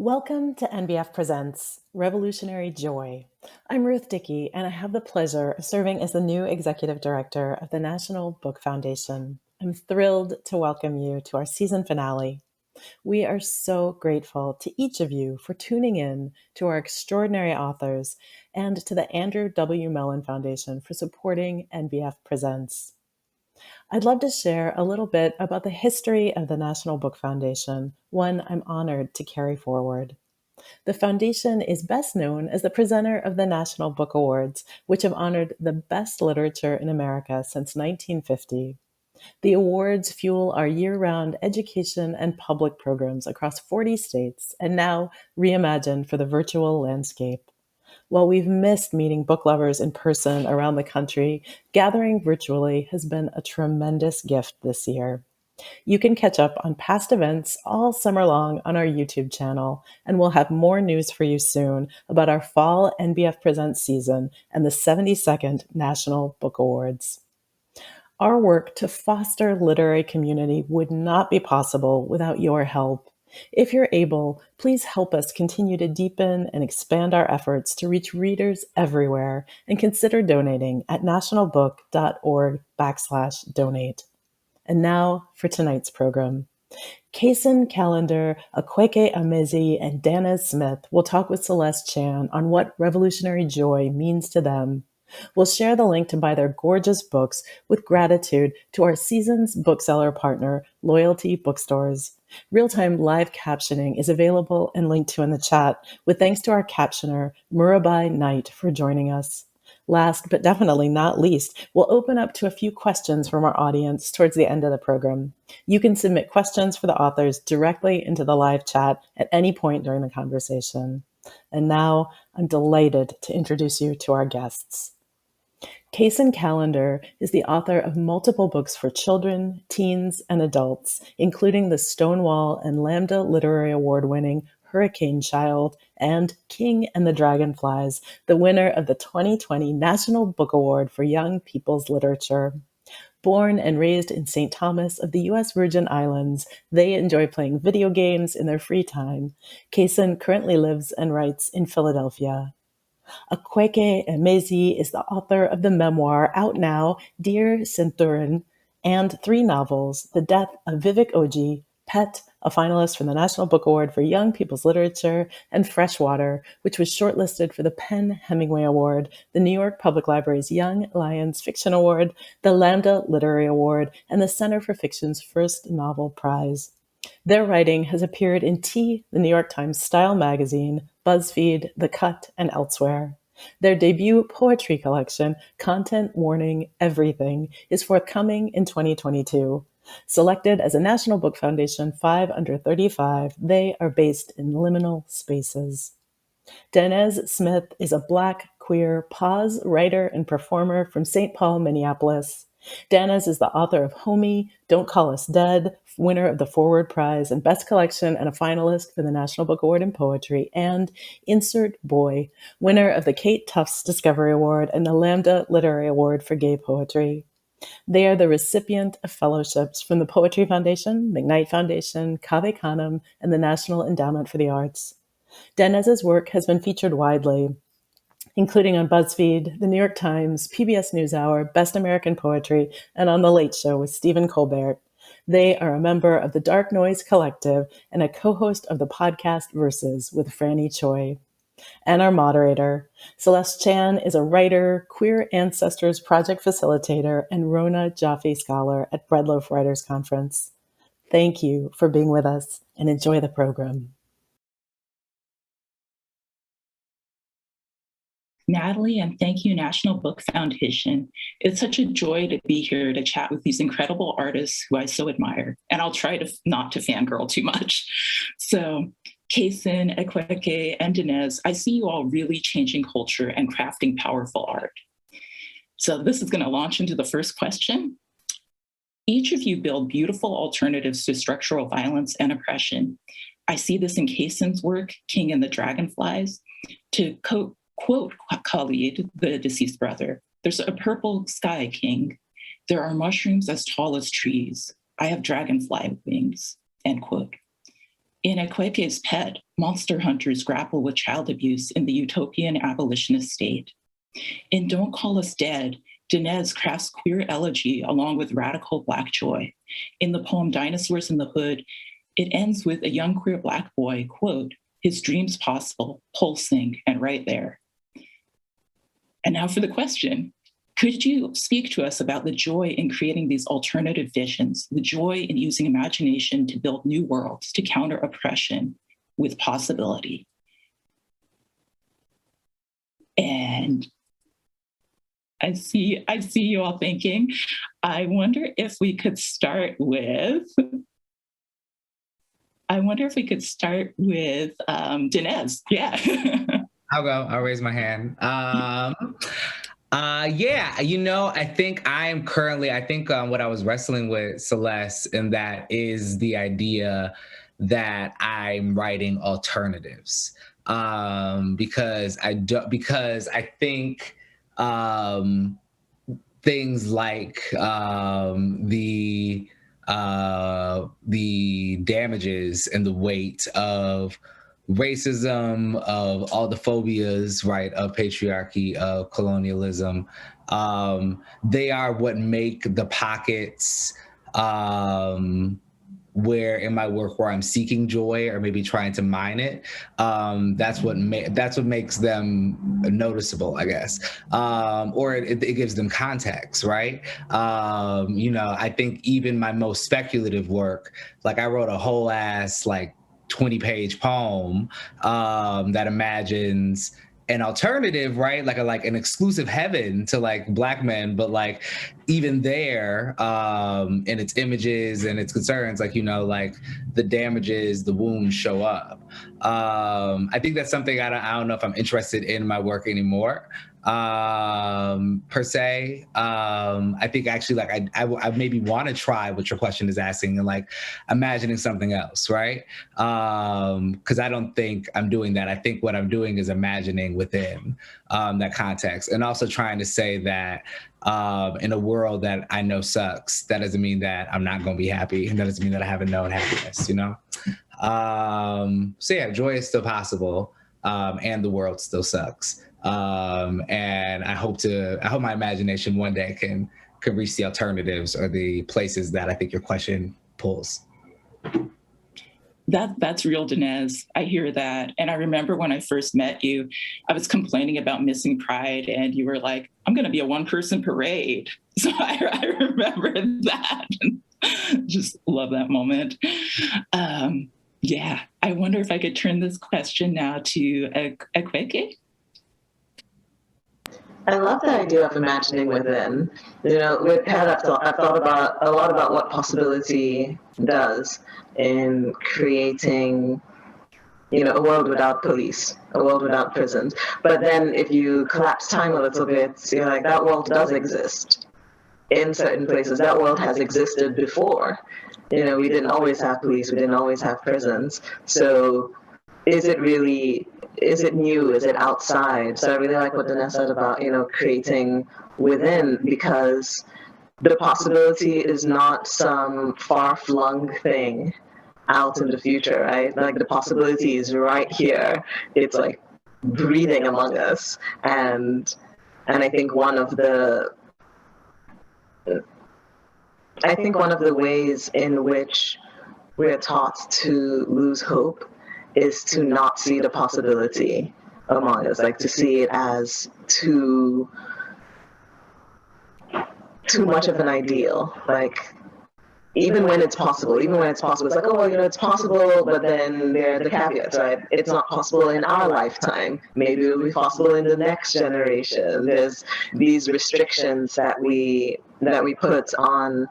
Welcome to NBF Presents Revolutionary Joy. I'm Ruth Dickey, and I have the pleasure of serving as the new Executive Director of the National Book Foundation. I'm thrilled to welcome you to our season finale. We are so grateful to each of you for tuning in to our extraordinary authors and to the Andrew W. Mellon Foundation for supporting NBF Presents. I'd love to share a little bit about the history of the National Book Foundation, one I'm honored to carry forward. The foundation is best known as the presenter of the National Book Awards, which have honored the best literature in America since 1950. The awards fuel our year-round education and public programs across 40 states and now reimagined for the virtual landscape. While we've missed meeting book lovers in person around the country, gathering virtually has been a tremendous gift this year. You can catch up on past events all summer long on our YouTube channel, and we'll have more news for you soon about our fall NBF Presents season and the 72nd National Book Awards. Our work to foster literary community would not be possible without your help. If you're able, please help us continue to deepen and expand our efforts to reach readers everywhere, and consider donating at nationalbook.org/donate. And now for tonight's program. Kacen Callender, Akwaeke Emezi, and Danez Smith will talk with Celeste Chan on what revolutionary joy means to them. We'll share the link to buy their gorgeous books with gratitude to our season's bookseller partner, Loyalty Bookstores. Real-time live captioning is available and linked to in the chat, with thanks to our captioner, Murabai Knight, for joining us. Last, but definitely not least, we'll open up to a few questions from our audience towards the end of the program. You can submit questions for the authors directly into the live chat at any point during the conversation. And now, I'm delighted to introduce you to our guests. Kacen Callender is the author of multiple books for children, teens, and adults, including the Stonewall and Lambda Literary Award-winning Hurricane Child and King and the Dragonflies, the winner of the 2020 National Book Award for Young People's Literature. Born and raised in St. Thomas of the U.S. Virgin Islands, they enjoy playing video games in their free time. Kacen currently lives and writes in Philadelphia. Akwaeke Emezi is the author of the memoir out now, Dear Centurion, and 3 novels, The Death of Vivek Oji, Pet, a finalist for the National Book Award for Young People's Literature, and Freshwater, which was shortlisted for the Penn Hemingway Award, the New York Public Library's Young Lions Fiction Award, the Lambda Literary Award, and the Center for Fiction's First Novel Prize. Their writing has appeared in T, the New York Times Style magazine, BuzzFeed, The Cut, and elsewhere. Their debut poetry collection, Content Warning Everything, is forthcoming in 2022. Selected as a National Book Foundation 5 under 35, they are based in liminal spaces. Danez Smith is a Black, queer, pause writer and performer from St. Paul, Minneapolis. Danez is the author of Homie, Don't Call Us Dead, winner of the Forward Prize and Best Collection and a finalist for the National Book Award in Poetry, and Insert Boy, winner of the Kate Tufts Discovery Award and the Lambda Literary Award for Gay Poetry. They are the recipient of fellowships from the Poetry Foundation, McKnight Foundation, Cave Canem, and the National Endowment for the Arts. Danez's work has been featured widely, including on BuzzFeed, The New York Times, PBS NewsHour, Best American Poetry, and on The Late Show with Stephen Colbert. They are a member of the Dark Noise Collective and a co-host of the podcast Verses with Franny Choi. And our moderator, Celeste Chan, is a writer, Queer Ancestors Project facilitator, and Rona Jaffe Scholar at Breadloaf Writers Conference. Thank you for being with us, and enjoy the program. Natalie, and thank you, National Book Foundation. It's such a joy to be here to chat with these incredible artists who I so admire, and I'll try to not to fangirl too much. So, Kacen, Akwaeke, and Danez, I see you all really changing culture and crafting powerful art. So this is going to launch into the first question. Each of you build beautiful alternatives to structural violence and oppression. I see this in Casen's work, King and the Dragonflies. To quote Khalid, the deceased brother, "There's a purple sky, King. There are mushrooms as tall as trees. I have dragonfly wings," end quote. In Akwaeke's Pet, monster hunters grapple with child abuse in the utopian abolitionist state. In Don't Call Us Dead, Danez crafts queer elegy along with radical Black joy. In the poem Dinosaurs in the Hood, it ends with a young queer Black boy, quote, his dreams possible, pulsing, and right there. And now for the question. Could you speak to us about the joy in creating these alternative visions, the joy in using imagination to build new worlds, to counter oppression with possibility? And I see you all thinking, I wonder if we could start with Danez. Yeah. I'll go. I'll raise my hand. Yeah, I think what I was wrestling with, Celeste, and that is the idea that I'm writing alternatives. Because I think things like the damages and the weight of racism, of all the phobias, right, of patriarchy, of colonialism, they are what make the pockets where in my work where I'm seeking joy or maybe trying to mine it. That's what makes them noticeable, I guess, or it gives them context, right? I think even my most speculative work, like I wrote a whole ass 20-page poem that imagines an alternative, right? Like an exclusive heaven to Black men, but even there, in its images and its concerns, the damages, the wounds show up. I think that's something I don't know if I'm interested in my work anymore, per se. I think actually I maybe want to try what your question is asking and imagining something else, right? Because I don't think I'm doing that. I think what I'm doing is imagining within that context, and also trying to say that in a world that I know sucks, that doesn't mean that I'm not going to be happy, and that doesn't mean that I haven't known happiness, So yeah, joy is still possible, and the world still sucks. And I hope my imagination one day can reach the alternatives or the places that I think your question pulls. That's real, Danez. I hear that. And I remember when I first met you, I was complaining about missing Pride, and you were like, I'm going to be a one-person parade. So I remember that. Just love that moment. Yeah, I wonder if I could turn this question now to Akwaeke. I love the idea of imagining within. With Pet, I've thought about a lot about what possibility does in creating, a world without police, a world without prisons. But then if you collapse time a little bit, you're like, that world does exist in certain places. That world has existed before. We didn't always have police, we didn't always have prisons. So is it new? Is it outside? So I really like what Danez said about, creating within, because the possibility is not some far-flung thing out in the future, right? The possibility is right here. It's breathing among us. And I think one of the ways in which we're taught to lose hope is to not see the possibility among us, to see it as too much of an ideal. Even when it's possible, it's like, oh, well, it's possible, but then there are the caveats, right? It's not possible in our lifetime. Maybe it will be possible in the next generation. There's these restrictions that we put on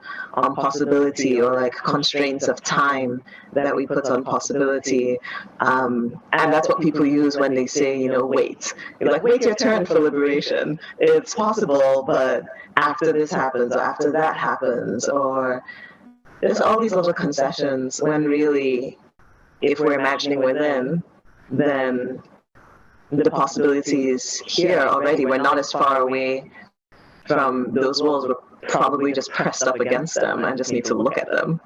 possibility, or constraints of time that we put on possibility. And that's what people use when they say, wait. You're like, wait your turn for liberation. It's possible, but after this happens, or after that happens, or there's all these little concessions, when really, if we're imagining within, then the possibility is here already. We're not as far away from those walls. We're probably just pressed up against them and just need to look at them.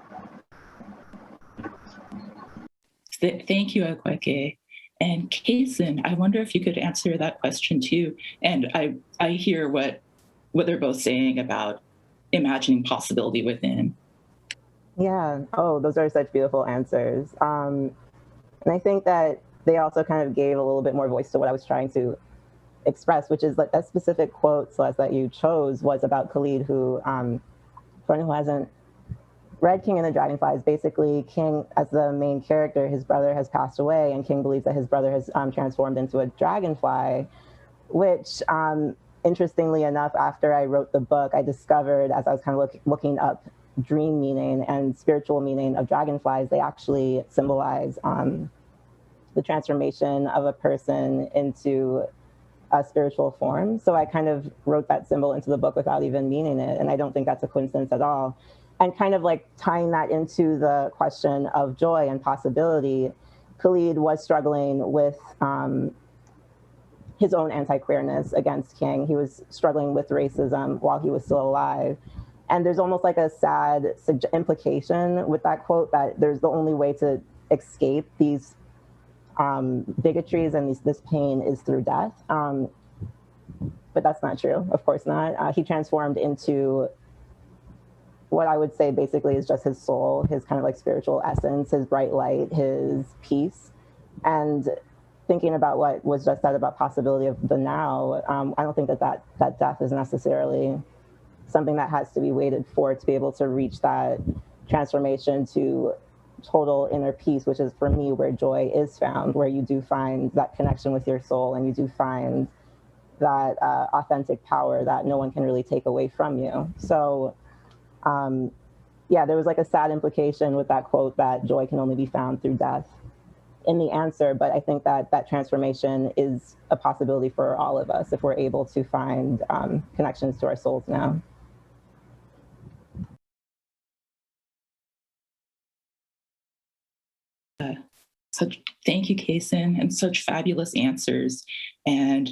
Thank you, Akwaeke. And Cason, I wonder if you could answer that question too. And I hear what they're both saying about imagining possibility within. Yeah. Oh, those are such beautiful answers. And I think that they also kind of gave a little bit more voice to what I was trying to express, which is like that specific quote, Celeste, that you chose was about Khalid, who, for anyone who hasn't read King and the Dragonflies, basically King, as the main character, his brother has passed away, and King believes that his brother has transformed into a dragonfly, which, interestingly enough, after I wrote the book, I discovered, as I was kind of looking up dream meaning and spiritual meaning of dragonflies, they actually symbolize the transformation of a person into a spiritual form. So I kind of wrote that symbol into the book without even meaning it, and I don't think that's a coincidence at all. And kind of like tying that into the question of joy and possibility, Khalid was struggling with his own anti-queerness against King. He was struggling with racism while he was still alive. And there's almost like a sad implication with that quote that there's the only way to escape these bigotries and this pain is through death. But that's not true, of course not. He transformed into what I would say basically is just his soul, his kind of like spiritual essence, his bright light, his peace. And thinking about what was just said about possibility of the now, I don't think that death is necessarily something that has to be waited for to be able to reach that transformation to total inner peace, which is for me where joy is found, where you do find that connection with your soul and you do find that authentic power that no one can really take away from you. So yeah, there was like a sad implication with that quote that joy can only be found through death in the answer, but I think that that transformation is a possibility for all of us if we're able to find connections to our souls now. Thank you, Cason, and such fabulous answers. And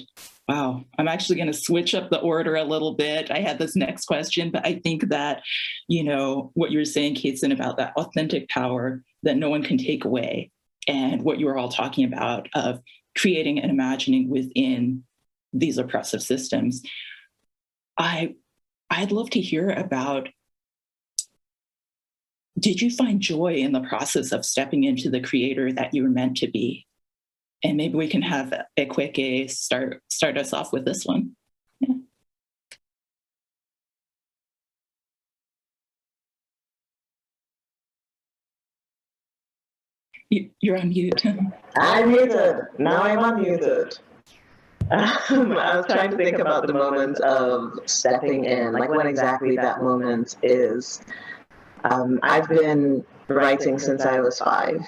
wow, I'm actually going to switch up the order a little bit. I had this next question, but I think that, you know, what you were saying, Cason, about that authentic power that no one can take away, and what you were all talking about of creating and imagining within these oppressive systems. I'd love to hear about, did you find joy in the process of stepping into the creator that you were meant to be? And maybe we can have Akwaeke start us off with this one. Yeah. You're on mute. I'm muted. Now I'm unmuted. I was trying to think about the moment of stepping in, like when exactly that moment is. I've been writing since I was 5,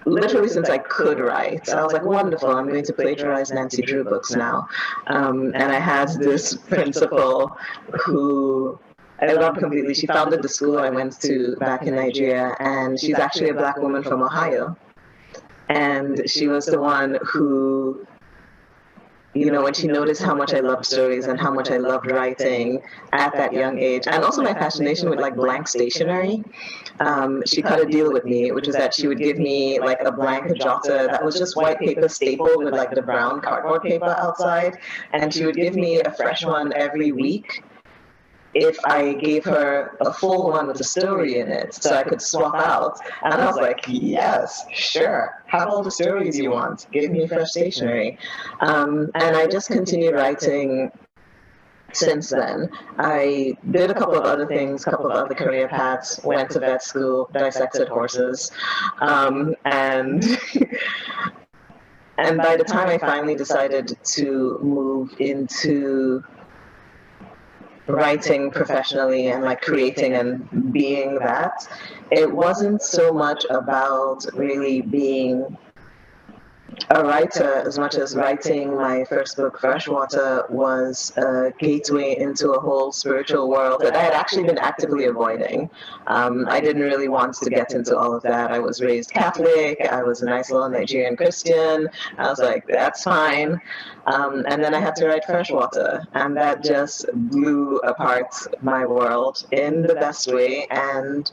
literally since I could write. I was like, wonderful, I'm going to plagiarize Nancy Drew books now. And I had this principal who I loved completely. She founded the school I went to back in Nigeria, and she's actually a Black woman from Ohio. And she was the one who, you know, when she noticed how much I loved stories and how much I loved writing at that young age, and also my fascination with like blank stationery, she cut a deal with me, which is that she would give me like a blank jotter that was just white paper stapled with like the brown cardboard paper outside, and she would give me a fresh one every week if I gave her a full one with a story in it, so I could swap out. And I was like, yes, sure. Have all the stories you want. Give me fresh stationery. And I just continued writing since then. I did a couple of other things, a couple of other career paths, went to vet school, dissected horses, and by the time I finally decided to move into writing professionally and like creating and being that, it wasn't so much about really being a writer as much as writing my first book, Freshwater, was a gateway into a whole spiritual world that I had actually been actively avoiding. I didn't really want to get into all of that. I was raised Catholic. I was a nice little Nigerian Christian. I was like, that's fine. And then I had to write Freshwater, and that just blew apart my world in the best way. And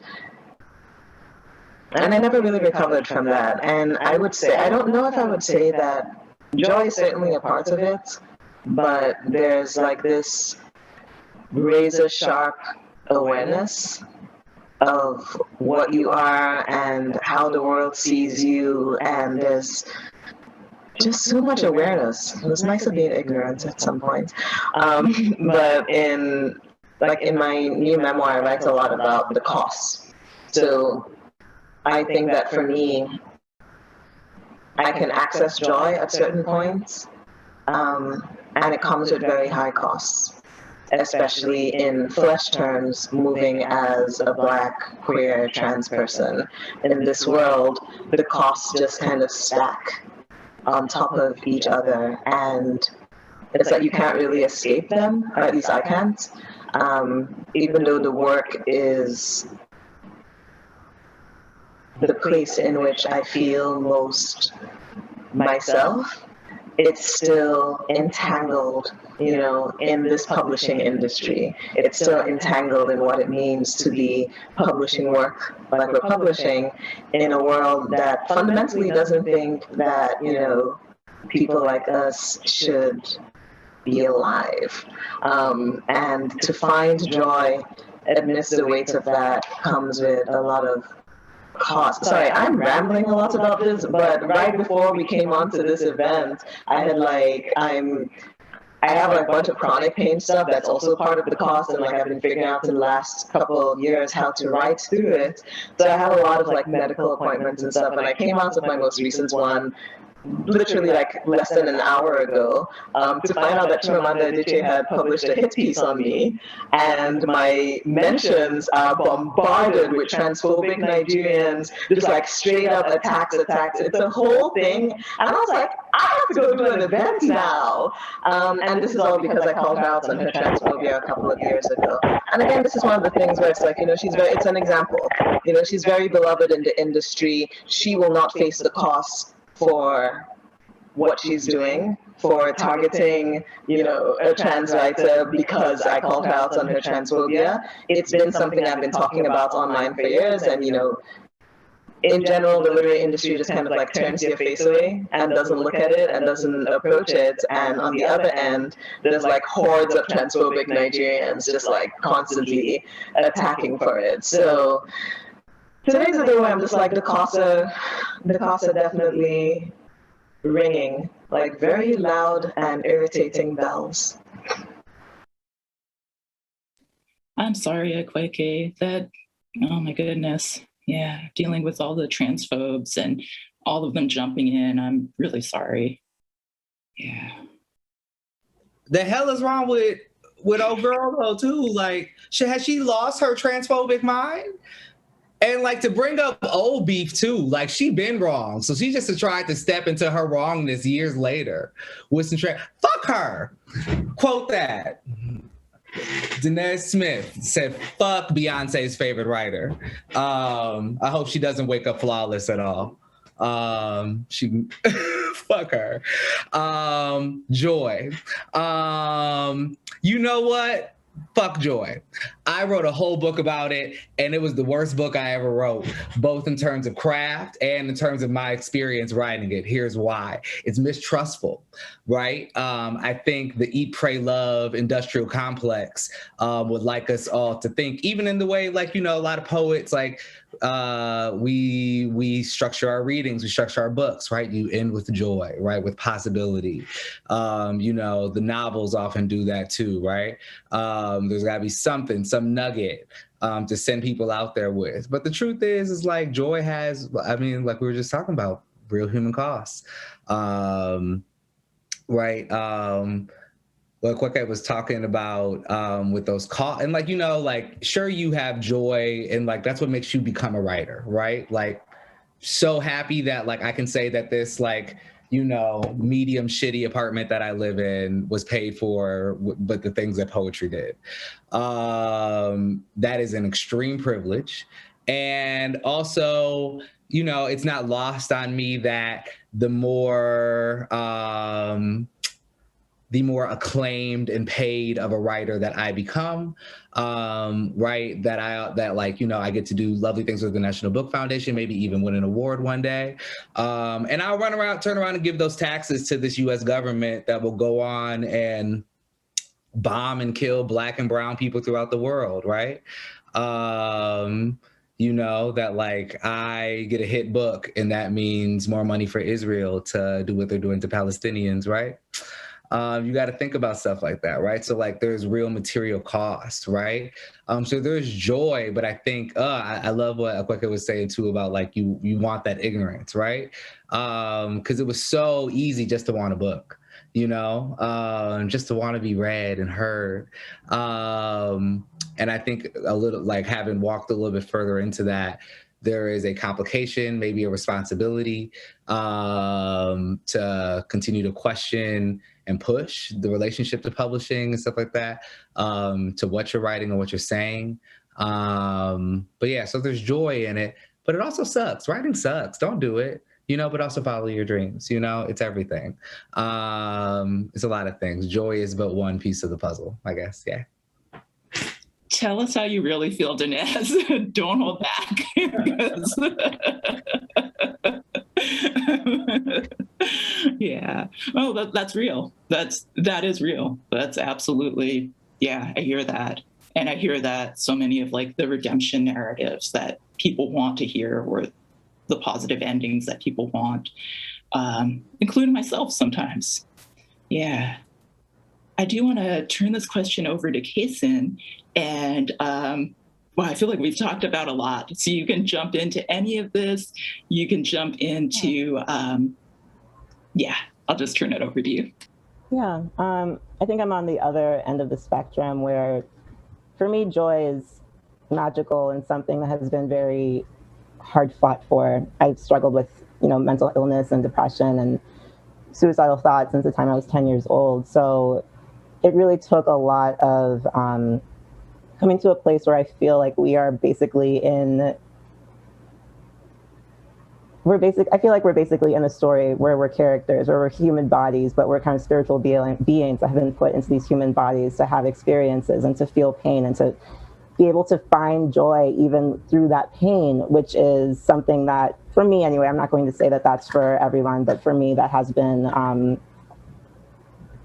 And I never really recovered from that. And I would say, I don't know if I would say that joy is certainly a part of it, but there's like this razor sharp awareness of what you are and how the world sees you, and there's just so much awareness. It was nice of being ignorant at some point. But in my new memoir, I write a lot about the costs. So I think that for me, I can access joy at certain points, and it comes with very high costs, especially in flesh terms, moving as a Black, queer, trans person. In this world, the costs just kind of stack on top of each other, and it's like you can't really escape them, or at least I can't, even though the work is the place in which I feel most myself. It's still entangled, in this publishing industry. It's still entangled in what it means to be publishing work like we're publishing in a world that fundamentally doesn't think that, people like us should be alive. And to find joy amidst the weight of that comes with a lot of cost. Sorry, I'm rambling a lot about this, but right before we came onto this event, I have a bunch of chronic pain stuff that's also part of the cost, and I've been figuring out in the last couple of years how to ride through it. So I have a lot of medical appointments and stuff, and I came out of my most recent one literally less than an hour ago, to find out that Chimamanda Adichie had published a hit piece on me, and my mentions are bombarded with transphobic Nigerians, just straight up attacks. It's a whole thing, and I was like, I have to go do an event now. And this is all because I called her out on her transphobia a couple of years ago. And again, this is one of the things where it's it's an example. She's very beloved in the industry. She will not face the costs for what she's doing, for targeting, a trans writer because I called her out on her transphobia. It's been something I've been talking about online for years, and in general, the literary industry just kind of turns your face away and doesn't look at it and doesn't approach it. And on the other end, there's hordes of transphobic Nigerians just constantly attacking for it. So today's the day where I'm just the costs are definitely ringing, very loud and irritating bells. I'm sorry, Akwaeke. Oh my goodness. Yeah, dealing with all the transphobes and all of them jumping in. I'm really sorry. Yeah. The hell is wrong with old girl though too? Has she lost her transphobic mind? And to bring up old beef too, she been wrong. So she just tried to step into her wrongness years later with some fuck her. Quote that. Danez Smith said, fuck Beyonce's favorite writer. I hope she doesn't wake up flawless at all. She fuck her. Joy. You know what? Fuck joy. I wrote a whole book about it, and it was the worst book I ever wrote, both in terms of craft and in terms of my experience writing it. Here's why. It's mistrustful, right? I think the Eat, Pray, Love industrial complex would like us all to think, even in the way, a lot of poets, we structure our readings, we structure our books, right? You end with joy, right? With possibility. The novels often do that too, right? There's gotta be something, some nugget to send people out there with. But the truth is joy has, we were just talking about, real human costs, right? What I was talking about with those costs, and sure, you have joy, and that's what makes you become a writer, right? So happy that I can say that this medium shitty apartment that I live in was paid for, but the things that poetry did. That is an extreme privilege. And also, it's not lost on me that the more the more acclaimed and paid of a writer that I become, right? That like, you know, I get to do lovely things with the National Book Foundation, maybe even win an award one day. And I'll turn around and give those taxes to this US government that will go on and bomb and kill Black and brown people throughout the world, right? You know, that like I get a hit book and that means more money for Israel to do what they're doing to Palestinians, right? You got to think about stuff like that, right? So like there's real material cost, right? So there's joy, but I think I love what Akwaeke was saying too about like you want that ignorance, right? Because it was so easy just to want a book, you know, just to want to be read and heard. And I think a little like having walked a little bit further into that, there is a complication, maybe a responsibility to continue to question and push the relationship to publishing and stuff like that, to what you're writing and what you're saying. But yeah, so there's joy in it, but it also sucks. Writing sucks. Don't do it, you know, but also follow your dreams. You know, it's everything. It's a lot of things. Joy is but one piece of the puzzle, I guess. Yeah. Tell us how you really feel, Danez. Don't hold back. Yeah. Oh, that's real. That is real. That's absolutely, yeah, I hear that. And I hear that so many of like the redemption narratives that people want to hear, or the positive endings that people want, including myself sometimes. Yeah. I do want to turn this question over to Cason. And well, I feel like we've talked about a lot. So you can jump into any of this. You can jump into, yeah, I'll just turn it over to you. Yeah, I think I'm on the other end of the spectrum where, for me, joy is magical and something that has been very hard fought for. I've struggled with, you know, mental illness and depression and suicidal thoughts since the time I was 10 years old. So it really took a lot of coming to a place where I feel like we are basically I feel like we're basically in a story where we're characters, where we're human bodies, but we're kind of spiritual beings that have been put into these human bodies to have experiences and to feel pain and to be able to find joy even through that pain, which is something that, for me anyway, I'm not going to say that that's for everyone, but for me, that has been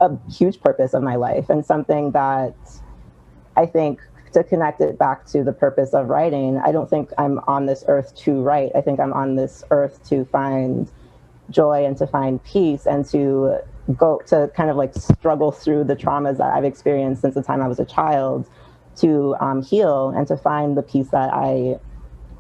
a huge purpose of my life, and something that I think, to connect it back to the purpose of writing, I don't think I'm on this earth to write. I think I'm on this earth to find joy and to find peace and to go to kind of like struggle through the traumas that I've experienced since the time I was a child, to heal and to find the peace that I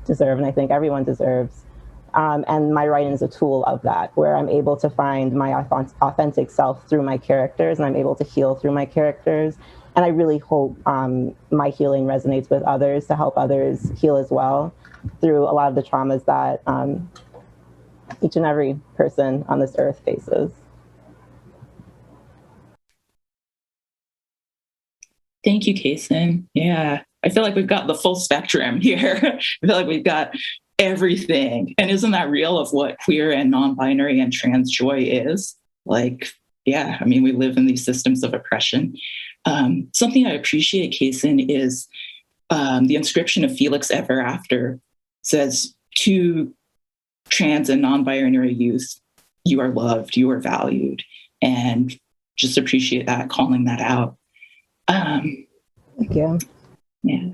deserve and I think everyone deserves. And my writing is a tool of that, where I'm able to find my authentic self through my characters, and I'm able to heal through my characters. And I really hope my healing resonates with others, to help others heal as well through a lot of the traumas that each and every person on this earth faces. Thank you, Cason. Yeah, I feel like we've got the full spectrum here. I feel like we've got everything. And isn't that real of what queer and non-binary and trans joy is? Like, yeah, I mean, we live in these systems of oppression. Something I appreciate, Cason, is the inscription of Felix Ever After says, to trans and non-binary youth, you are loved, you are valued, and just appreciate that, calling that out. Thank you. Yeah.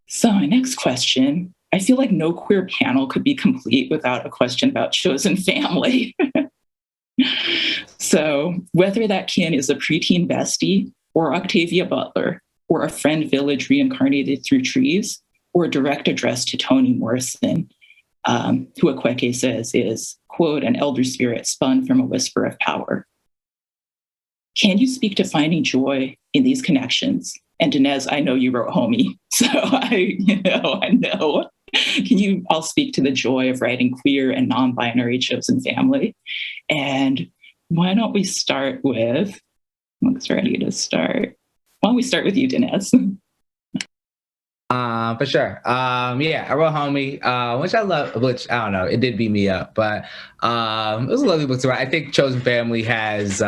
So my next question, I feel like no queer panel could be complete without a question about chosen family. So whether that kin is a preteen bestie, or Octavia Butler, or a friend village reincarnated through trees, or a direct address to Toni Morrison, who Akwaeke says is, quote, an elder spirit spun from a whisper of power. Can you speak to finding joy in these connections? And Danez, I know you wrote Homie, so I know. Can you all speak to the joy of writing queer and non-binary chosen family? And why don't we start with, looks ready to start. Why don't we start with you, Danez? For sure. Yeah, I wrote Homie, which I love, which I don't know, it did beat me up, but it was a lovely book to write. I think Chosen Family has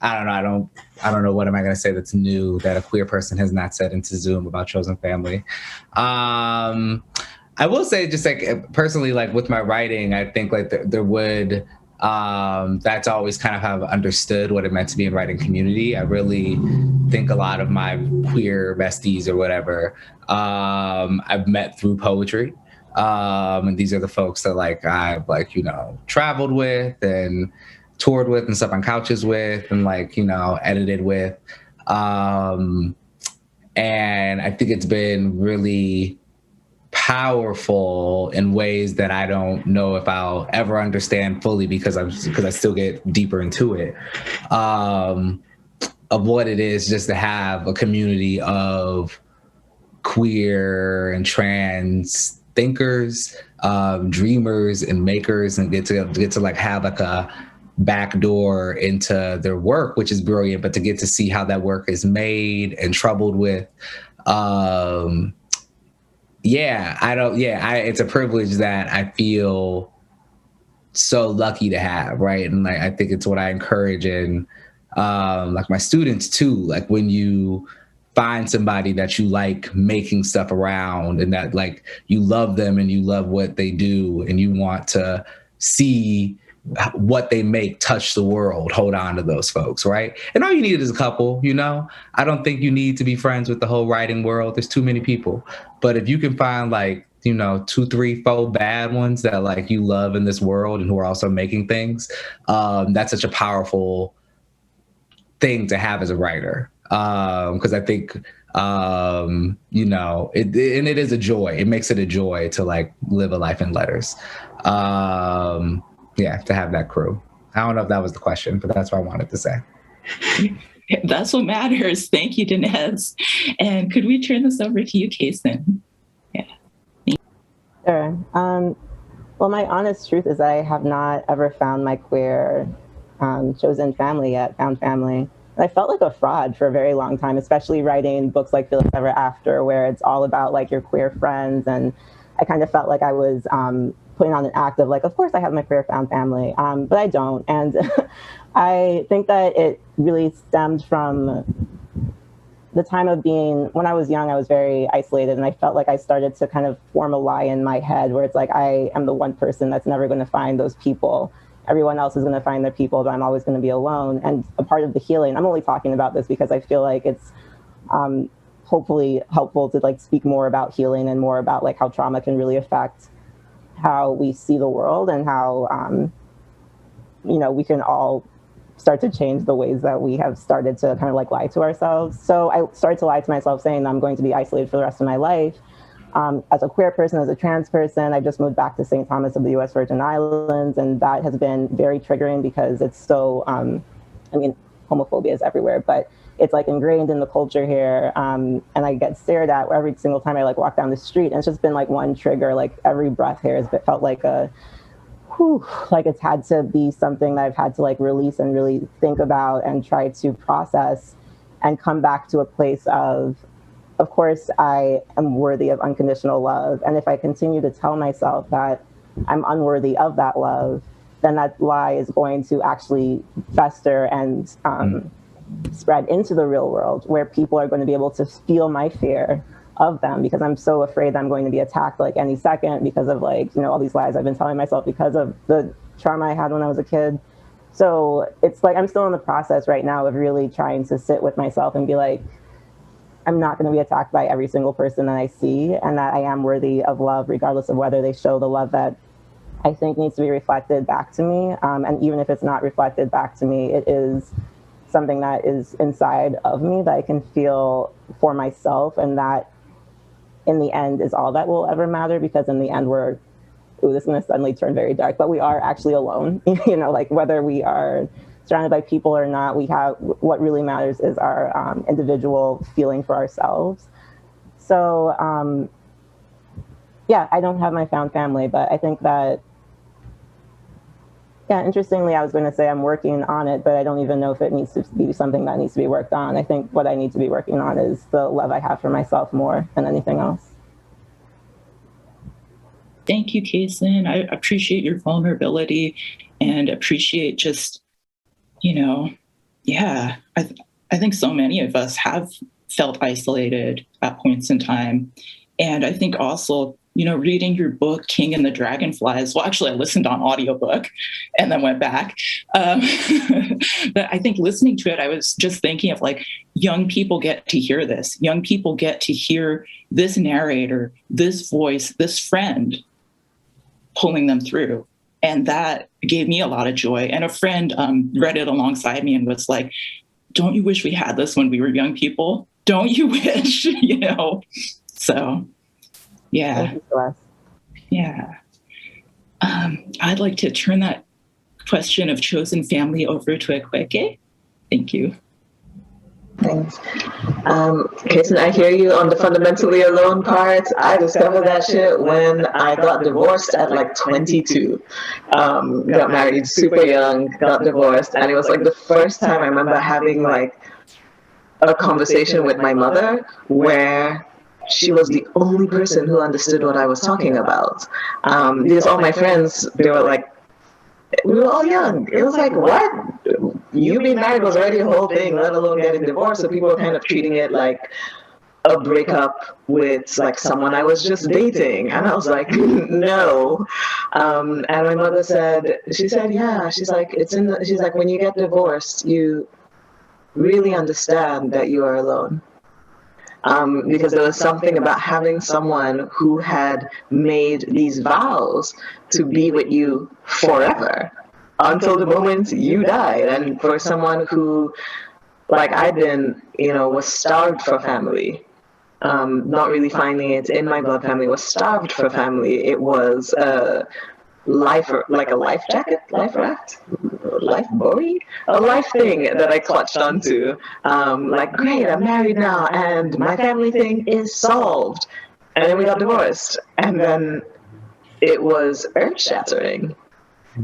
I don't know. I don't know what am I going to say that's new that a queer person has not said into Zoom about chosen family. I will say, just like personally, like with my writing, I think like there would, that's always kind of how I've understood what it meant to be in writing community. I really think a lot of my queer besties or whatever, I've met through poetry. And these are the folks that like I've like, you know, traveled with and toured with and slept on couches with and like, you know, edited with. And I think it's been really powerful in ways that I don't know if I'll ever understand fully because I still get deeper into it, of what it is just to have a community of queer and trans thinkers, dreamers and makers, and get to like have like a back door into their work, which is brilliant, but to get to see how that work is made and troubled with. It's a privilege that I feel so lucky to have, right? And like I think it's what I encourage in like my students too. Like when you find somebody that you like making stuff around and that like you love them and you love what they do and you want to see what they make touch the world, hold on to those folks, right? And all you need is a couple, you know? I don't think you need to be friends with the whole writing world. There's too many people. But if you can find like, you know, 2, 3, 4 bad ones that like you love in this world and who are also making things, that's such a powerful thing to have as a writer. Because I think, you know, it is a joy. It makes it a joy to like live a life in letters. To have that crew. I don't know if that was the question, but that's what I wanted to say. That's what matters. Thank you, Danez. And could we turn this over to you, Cason? Yeah. Sure. Well, my honest truth is I have not ever found my queer chosen family yet, found family. And I felt like a fraud for a very long time, especially writing books like Feelings Ever After, where it's all about like your queer friends. And I kind of felt like I was putting on an act of like, of course I have my queer found family, but I don't. And I think that it really stemmed from the time of being, when I was young, I was very isolated and I felt like I started to kind of form a lie in my head where it's like, I am the one person that's never going to find those people. Everyone else is going to find their people, but I'm always going to be alone. And a part of the healing, I'm only talking about this because I feel like it's hopefully helpful to like speak more about healing and more about like how trauma can really affect how we see the world and how, you know, we can all start to change the ways that we have started to kind of like lie to ourselves. So I started to lie to myself saying I'm going to be isolated for the rest of my life. As a queer person, as a trans person, I just moved back to St. Thomas of the U.S. Virgin Islands, and that has been very triggering because it's so, I mean, homophobia is everywhere, but it's like ingrained in the culture here. And I get stared at every single time I like walk down the street. And it's just been like one trigger, like every breath here has felt like a, whew, like it's had to be something that I've had to like release and really think about and try to process and come back to a place of course, I am worthy of unconditional love. And if I continue to tell myself that I'm unworthy of that love, then that lie is going to actually fester and spread into the real world where people are going to be able to feel my fear of them because I'm so afraid that I'm going to be attacked like any second because of like, you know, all these lies I've been telling myself because of the trauma I had when I was a kid. So it's like, I'm still in the process right now of really trying to sit with myself and be like, I'm not going to be attacked by every single person that I see and that I am worthy of love, regardless of whether they show the love that I think needs to be reflected back to me. And even if it's not reflected back to me, it is something that is inside of me that I can feel for myself. And that in the end is all that will ever matter, because in the end we're, ooh, this is going to suddenly turn very dark, but we are actually alone, you know, like whether we are surrounded by people or not, we have, what really matters is our individual feeling for ourselves. So, yeah, I don't have my found family, but I think that, yeah, interestingly, I was going to say I'm working on it, but I don't even know if it needs to be something that needs to be worked on. I think what I need to be working on is the love I have for myself more than anything else. Thank you, Cason. I appreciate your vulnerability and appreciate just, you know, Yeah, I think so many of us have felt isolated at points in time. And I think also, reading your book, King and the Dragonflies, well, actually, I listened on audiobook and then went back. But I think listening to it, I was just thinking of like, young people get to hear this. Young people get to hear this narrator, this voice, this friend pulling them through. And that gave me a lot of joy. And a friend read it alongside me and was like, don't you wish we had this when we were young people? Don't you wish, So, yeah. Thank you, Celeste. Yeah. I'd like to turn that question of chosen family over to Akwaeke. Thank you. Thanks. Cason, I hear you on the fundamentally alone part. I discovered that shit when I got divorced at like 22. Got married super young, got divorced, and it was like the first time I remember having like a conversation with my mother where she was the only person who understood what I was talking about. Because all my friends, they were like, we were all young. It was like, what? You being married was already a whole thing, let alone getting divorced. So people were kind of treating it like a breakup with like someone I was just dating. And I was like, no. And my mother said, yeah, she's like, she's like, when you get divorced, you really understand that you are alone. Because there was something about having someone who had made these vows to be with you forever until the moment you died. And for someone who, like I've been, was starved for family, not really finding it in my blood family, was starved for family. It was life jacket, life raft, life buoy, a life thing that I clutched onto. Like, great, I'm married now and my family thing is solved. And then we got divorced. And then it was earth shattering.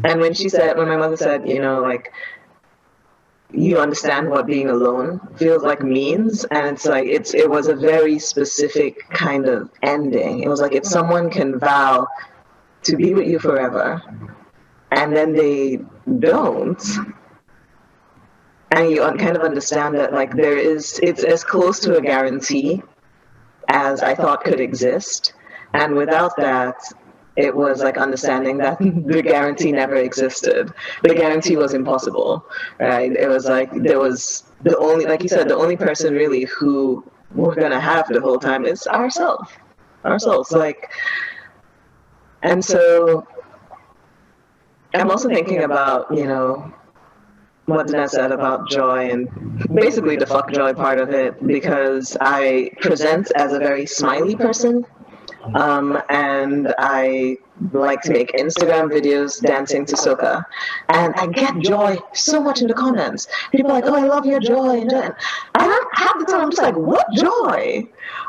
And when my mother said, like, you understand what being alone feels like means, and it's like, it was a very specific kind of ending. It was like, if someone can vow to be with you forever, and then they don't, and you kind of understand that like it's as close to a guarantee as I thought could exist, and without that, it was like understanding that the guarantee never existed. The guarantee was impossible, right? It was like, there was the only, like you said, the only person really who we're gonna have the whole time is ourselves, like. And so I'm also thinking about, what Danez said about joy and basically the fuck joy part of it, because I present as a very smiley person. And I like to make Instagram videos dancing to soca. And I get joy so much in the comments. People are like, oh, I love your joy. And half the time I'm just like, what joy?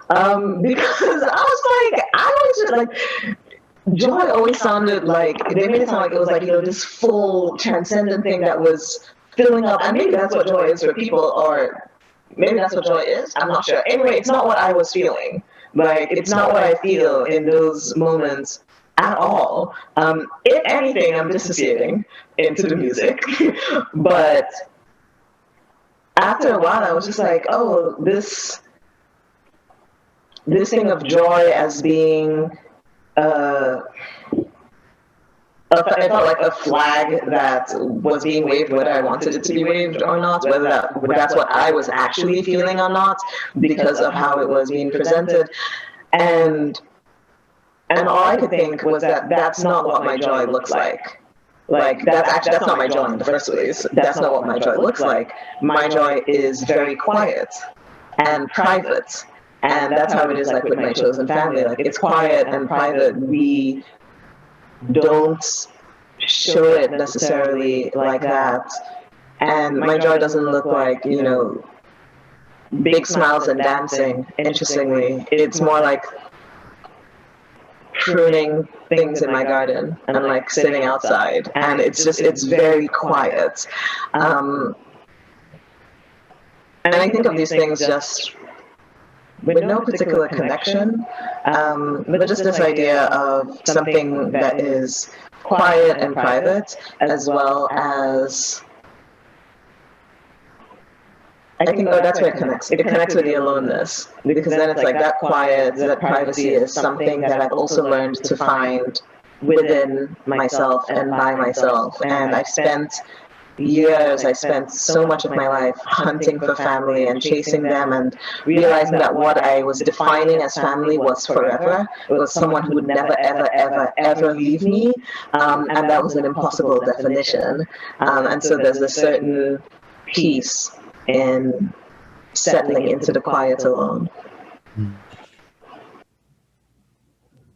Because I was like, joy always sounded like, they made it sound like it was like, this full transcendent thing that was filling up. And maybe that's what joy is for people, or maybe that's what joy is. I'm not sure. Anyway, it's not what I was feeling. Like, it's not what I feel in those moments at all. If anything, I'm dissociating into the music. But after a while, I was just like, oh, this thing of joy as being it felt like a flag that was being waved, whether I wanted it to be waved or not, whether that's what I was actually feeling or not, because of how it was being presented. And all I could think was that that's not what my joy looks like. Like, that's not my joy in the first place. That's not what my joy looks like. My joy is very quiet and private. And that's how it is, like, with my chosen family. Like, it's quiet and private. We don't show it necessarily like that. And my joy doesn't look like, big smiles and dancing, interestingly. It's more like pruning things in my garden and like sitting outside. And it's very quiet. And I think of these things just with no particular connection, but just this idea of something that is quiet and private, as well as I think, oh, that's where it connects. It connects with the aloneness, because then it's like that quiet, that privacy is something that I've also learned to find within myself and by myself. And I've spent years, I spent so much of my life hunting for family and chasing them and realizing that what I was defining as family was forever. It was someone who would never, ever, ever, ever leave me. And that was an impossible definition. And so there's a certain peace in settling into the quiet alone.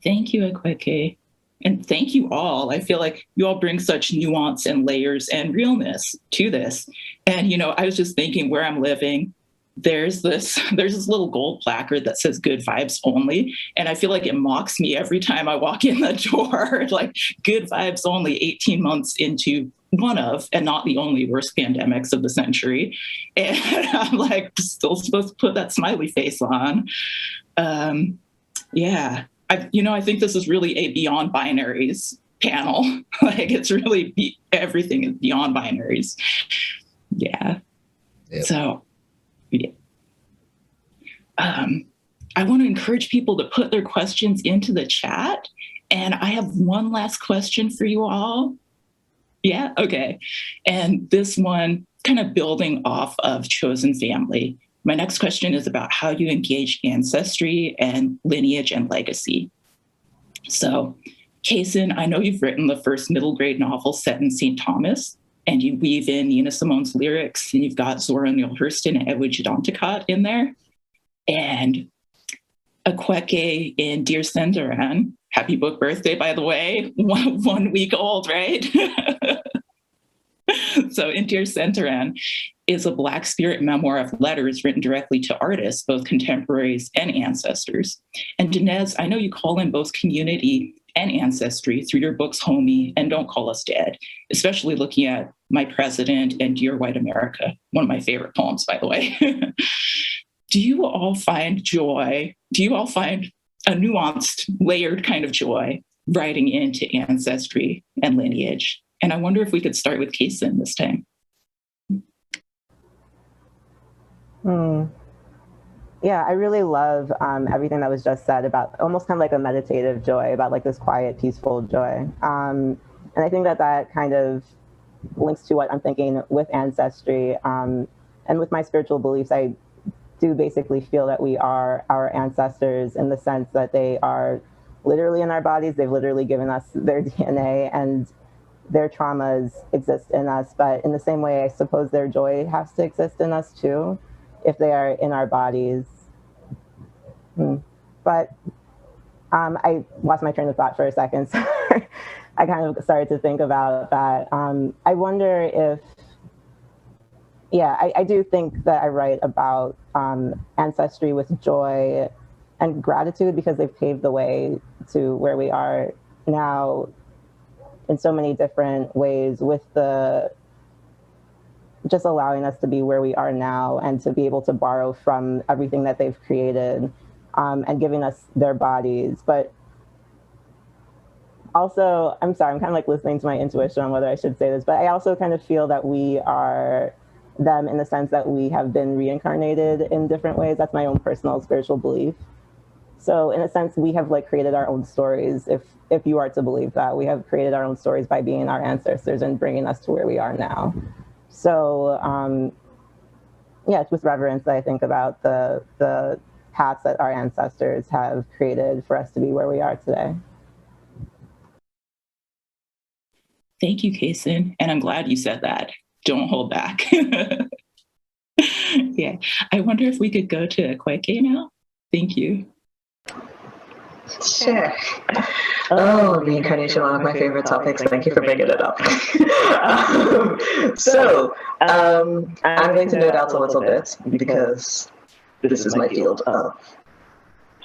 Thank you, Akwaeke. And thank you all. I feel like you all bring such nuance and layers and realness to this. And, I was just thinking where I'm living, there's this little gold placard that says good vibes only. And I feel like it mocks me every time I walk in the door, like good vibes only 18 months into one of, and not the only worst pandemics of the century. And I'm like, still supposed to put that smiley face on. Yeah. I think this is really a beyond binaries panel. Like it's really everything is beyond binaries. Yeah. Yep. So, yeah. I want to encourage people to put their questions into the chat. And I have one last question for you all. Yeah. Okay. And this one kind of building off of chosen family. My next question is about how you engage ancestry and lineage and legacy. So, Cason, I know you've written the first middle grade novel set in St. Thomas, and you weave in Nina Simone's lyrics, and you've got Zora Neale Hurston and Edwidge Danticat in there. And Akwaeke in Dear Senderan, happy book birthday, by the way, 1 week old, right? So in Dear Senderan is a Black spirit memoir of letters written directly to artists, both contemporaries and ancestors. And Danez, I know you call in both community and ancestry through your books Homie and Don't Call Us Dead, especially looking at My President and Dear White America, one of my favorite poems, by the way. Do you all find joy? Do you all find a nuanced, layered kind of joy writing into ancestry and lineage? And I wonder if we could start with Cason this time. Yeah, I really love everything that was just said about almost kind of like a meditative joy, about like this quiet, peaceful joy. And I think that kind of links to what I'm thinking with ancestry. And with my spiritual beliefs, I do basically feel that we are our ancestors in the sense that they are literally in our bodies. They've literally given us their DNA, and their traumas exist in us. But in the same way, I suppose their joy has to exist in us too, if they are in our bodies. But I lost my train of thought for a second. So I kind of started to think about that. I wonder if, I do think that I write about ancestry with joy and gratitude, because they've paved the way to where we are now in so many different ways, with the just allowing us to be where we are now and to be able to borrow from everything that they've created, and giving us their bodies. But also, I'm sorry, I'm kind of like listening to my intuition on whether I should say this, but I also kind of feel that we are them in the sense that we have been reincarnated in different ways. That's my own personal spiritual belief. So in a sense, we have like created our own stories. If you are to believe that, we have created our own stories by being our ancestors and bringing us to where we are now. So it's with reverence that I think about the paths that our ancestors have created for us to be where we are today. Thank you, Cason. And I'm glad you said that. Don't hold back. Yeah. I wonder if we could go to Akwaeke now. Thank you. Sure. Oh, reincarnation, one of my favorite topics. Thank you for bringing it up. I'm going to nerd out a little bit because this is my field of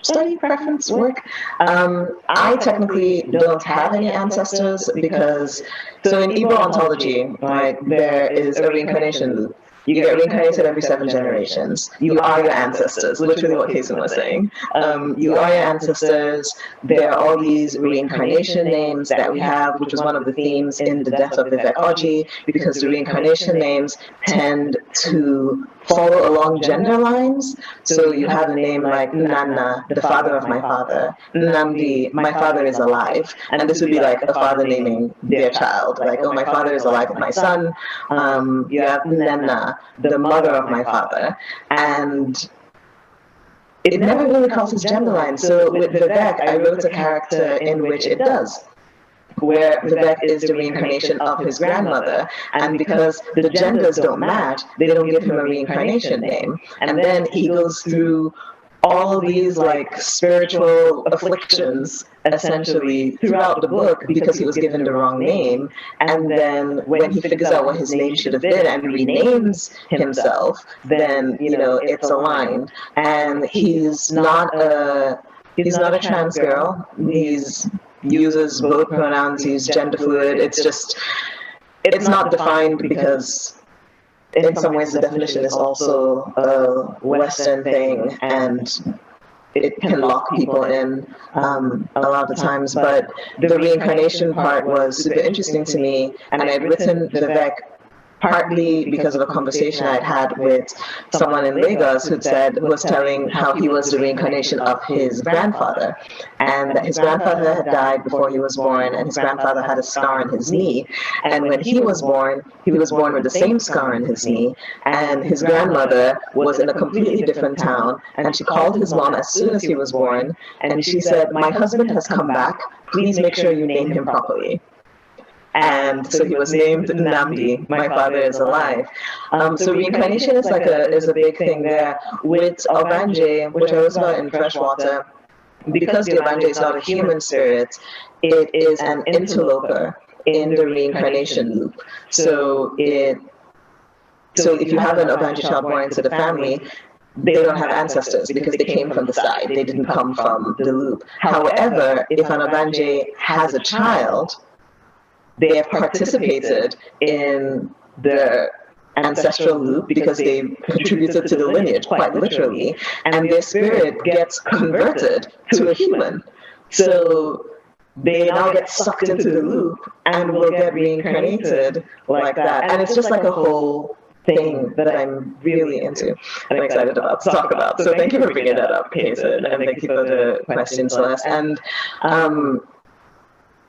study preference work. I technically don't have any ancestors because, so in Igbo ontology, right, there is a reincarnation loop. You get reincarnated every 7 generations. You are your ancestors, literally what Cason was saying. You are your ancestors. There are all these reincarnation names that we have, which was one of the themes in the death of Vivek Oji, because the reincarnation names tend to follow along gender lines. So you have a name like Nana, the father of my father, Namdi, my father is alive. And this would be like a father naming their child, like, oh, my father is alive with my son. You have Nana, the mother of my father. And it never really crosses gender lines. So with Vivek, I wrote a character in which it does, where Vivek is the reincarnation of his grandmother, and because the genders don't match, they don't give him a reincarnation name. And then he goes through all of these like spiritual afflictions essentially throughout the book because he was given the wrong name. And then when he figures out what his name should have been and renames himself, then, you know, it's aligned. And he's not a trans girl. He's uses both pronouns, he's gender fluid. It's not defined because in some ways the definition is also a Western thing, and it can lock people in a lot of times. But the reincarnation part was super interesting to me, and I had written Vivek partly because of a conversation I'd had with someone in Lagos who was telling how he was the reincarnation of his grandfather, and that his grandfather had died before he was born, and his grandfather had a scar on his knee. And when he was born with the same scar on his knee, and his grandmother was in a completely different town, and she called his mom as soon as he was born, and she said, "My husband has come back, please make sure you name him properly." And so he was named Namdi, my father is alive. So reincarnation is is a big thing there. With Obanje, which I was about in Freshwater, because the Obanje is not a human spirit, it is an interloper in the reincarnation loop. So if you have an Obanje child born into the family, they don't have ancestors because they came from the side. They didn't come from the loop. However, if an Obanje has a child, they have participated in the ancestral loop because they contributed to the lineage, quite literally, and their spirit gets converted to a human. So they now get sucked into the loop and will get reincarnated like that. And it's just like a whole thing that I'm really into and excited about to talk about. So thank you for bringing that up, Cason, and thank you for the question, Celeste.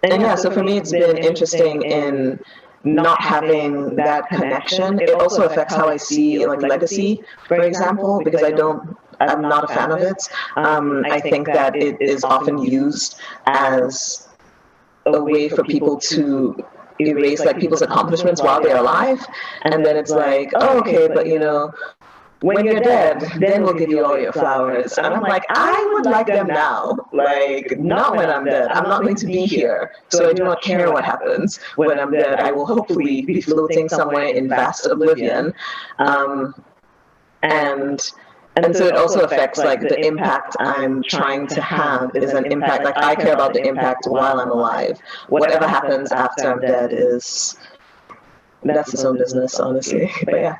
And yeah, so for me, it's been interesting in not having that connection. It also affects how I see like legacy, for example, because I'm not a fan of it. I think that it is often used as a way for people to erase like people's accomplishments while they're alive. And then it's like, oh, okay, but you know, when you're dead, then we'll give you all your flowers. And I'm like, I would like them now, like not when I'm dead. I'm not going to be here, so I do not care what happens when I'm dead. I will hopefully be floating somewhere in vast oblivion. And so it also affects like the impact I'm trying to have is an impact, like I care about the impact while I'm alive. Whatever happens after I'm dead that's its own business, honestly, but yeah.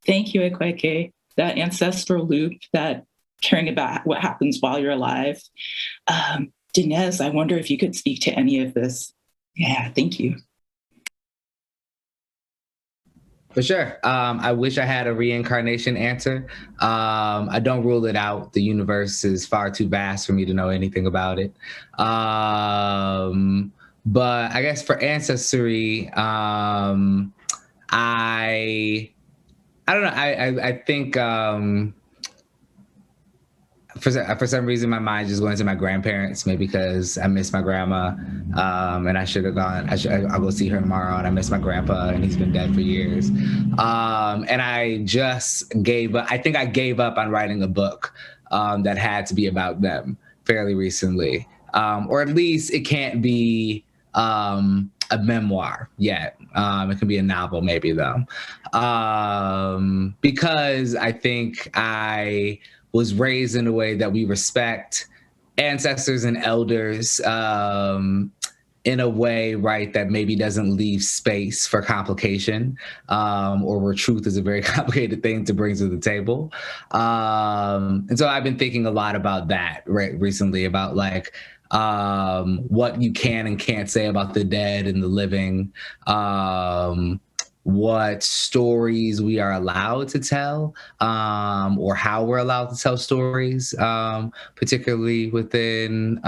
Thank you, Akwaeke. That ancestral loop, that caring about what happens while you're alive. Danez, I wonder if you could speak to any of this. Yeah, thank you. For sure. I wish I had a reincarnation answer. I don't rule it out. The universe is far too vast for me to know anything about it. But I guess for ancestry, I don't know. I think for some reason my mind just went to my grandparents, maybe because I miss my grandma, and I should have gone. I'll go see her tomorrow, and I miss my grandpa, and he's been dead for years. And I just gave up. I think I gave up on writing a book that had to be about them fairly recently, or at least it can't be a memoir yet. It can be a novel maybe though. Because I think I was raised in a way that we respect ancestors and elders in a way, right, that maybe doesn't leave space for complication, or where truth is a very complicated thing to bring to the table. And so I've been thinking a lot about that recently, about like, what you can and can't say about the dead and the living, what stories we are allowed to tell, or how we're allowed to tell stories, particularly within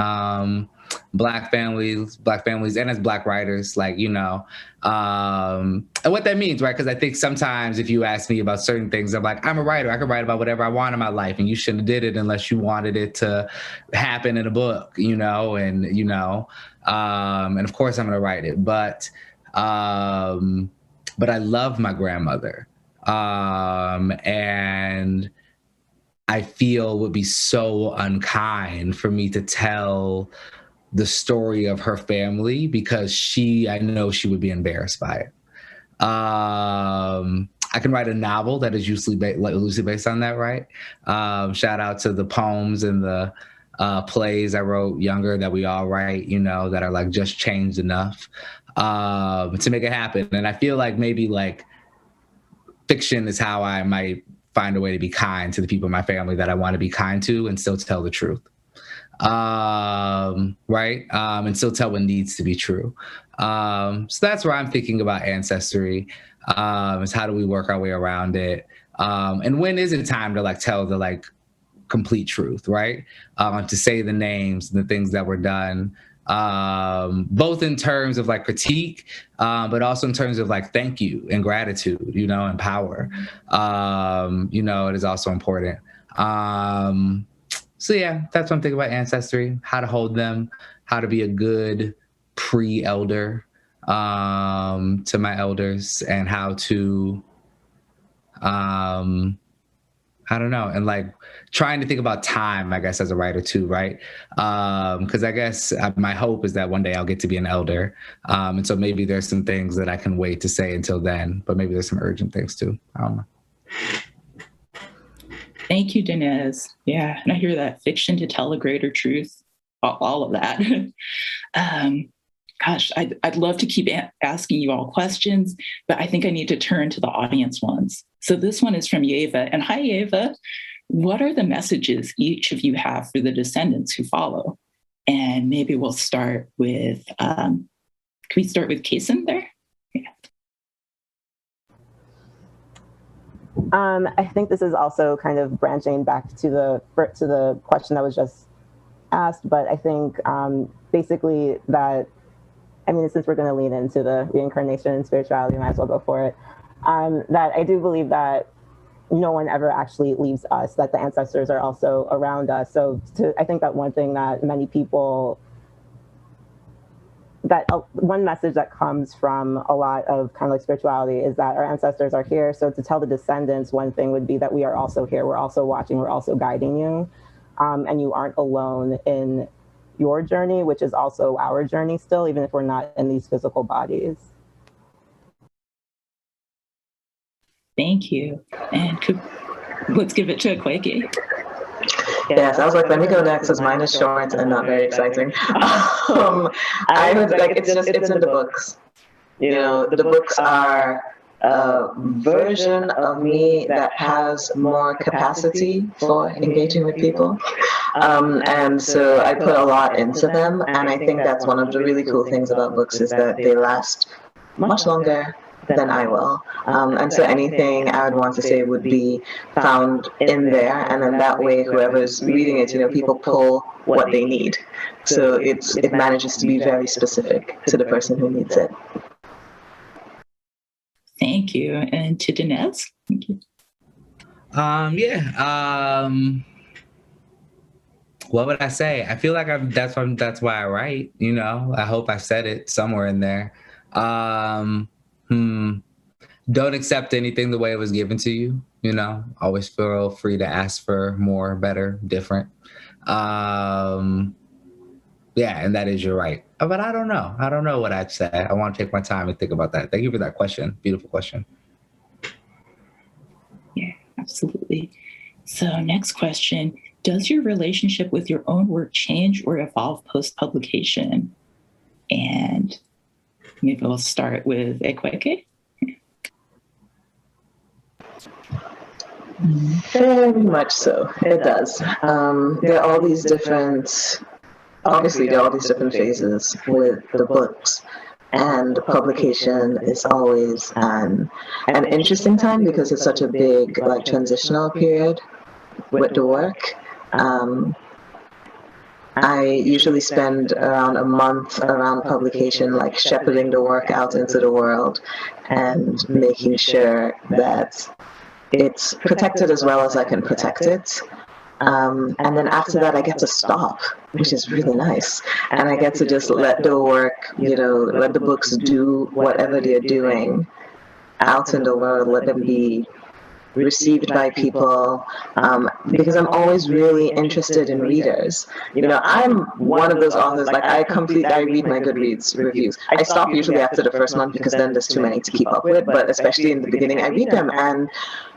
Black families, and as Black writers, like, you know, and what that means, right? Because I think sometimes if you ask me about certain things, I'm like, I'm a writer. I can write about whatever I want in my life, and you shouldn't have did it unless you wanted it to happen in a book, you know, and of course I'm going to write it, but I love my grandmother, and I feel would be so unkind for me to tell the story of her family because I know she would be embarrassed by it. I can write a novel that is loosely based on that, right? Shout out to the poems and the plays I wrote younger that we all write, you know, that are like just changed enough to make it happen. And I feel like maybe like fiction is how I might find a way to be kind to the people in my family that I want to be kind to and still tell the truth. Right? And still tell what needs to be true. So that's where I'm thinking about ancestry, is how do we work our way around it? And when is it time to like tell the like complete truth, right? To say the names and the things that were done, both in terms of like critique, but also in terms of like thank you and gratitude, you know, and power. You know, it is also important. So yeah, that's what I'm thinking about ancestry, how to hold them, how to be a good pre-elder to my elders, and how to, I don't know, and like trying to think about time, I guess, as a writer too, right? Because I guess my hope is that one day I'll get to be an elder. And so maybe there's some things that I can wait to say until then, but maybe there's some urgent things too. I don't know. Thank you, Danez. Yeah, and I hear that fiction to tell a greater truth, all of that. Gosh, I'd love to keep asking you all questions, but I think I need to turn to the audience ones. So this one is from Yeva. And hi, Yeva. What are the messages each of you have for the descendants who follow? And maybe we'll start with, can we start with Cason there? Yeah. I think this is also kind of branching back to the question that was just asked, but I think basically that, I mean, since we're going to lean into the reincarnation and spirituality, I might as well go for it, that I do believe that no one ever actually leaves us, that the ancestors are also around us. So I think that one thing that many people, that one message that comes from a lot of kind of like spirituality is that our ancestors are here. So to tell the descendants, one thing would be that we are also here. We're also watching. We're also guiding you. And you aren't alone in your journey, which is also our journey still, even if we're not in these physical bodies. Thank you. And let's give it to Akwaeke. Yes, I was like, let me go next because mine is short and not very exciting. I would like, it's in the books. You know, the books are a version of me that has more capacity for engaging with people. And so I put a lot into them. And I think that's one of the really cool things about books is that they last much longer than I will. And so anything I would want to say would be found in there. And then that way, whoever's reading it, you know, people pull what they need. So it manages to be very specific to the person who needs it. Thank you. And to Danez? Thank you. What would I say? I feel like that's why I write, you know. I hope I said it somewhere in there. Don't accept anything the way it was given to you, you know. Always feel free to ask for more, better, different. Yeah, and that is your right. But I don't know. I don't know what I'd say. I want to take my time and think about that. Thank you for that question. Beautiful question. Yeah, absolutely. So next question, does your relationship with your own work change or evolve post-publication? And maybe we'll start with Akwaeke. Very much so. It does. There are all these different, obviously there are all these different phases with the books. And publication is always an interesting time because it's such a big like transitional period with the work. I usually spend around a month around publication, like shepherding the work out into the world and making sure that it's protected as well as I can protect it. And then after that, I get to stop, which is really nice. And I get to just let the work, let the books do whatever they're doing out in the world, let them be received by people, because I'm always really interested in readers. I'm one of those authors, like I read my Goodreads reviews. I stop usually after the first month because then there's too many to keep up with, but especially in the beginning, I read them. And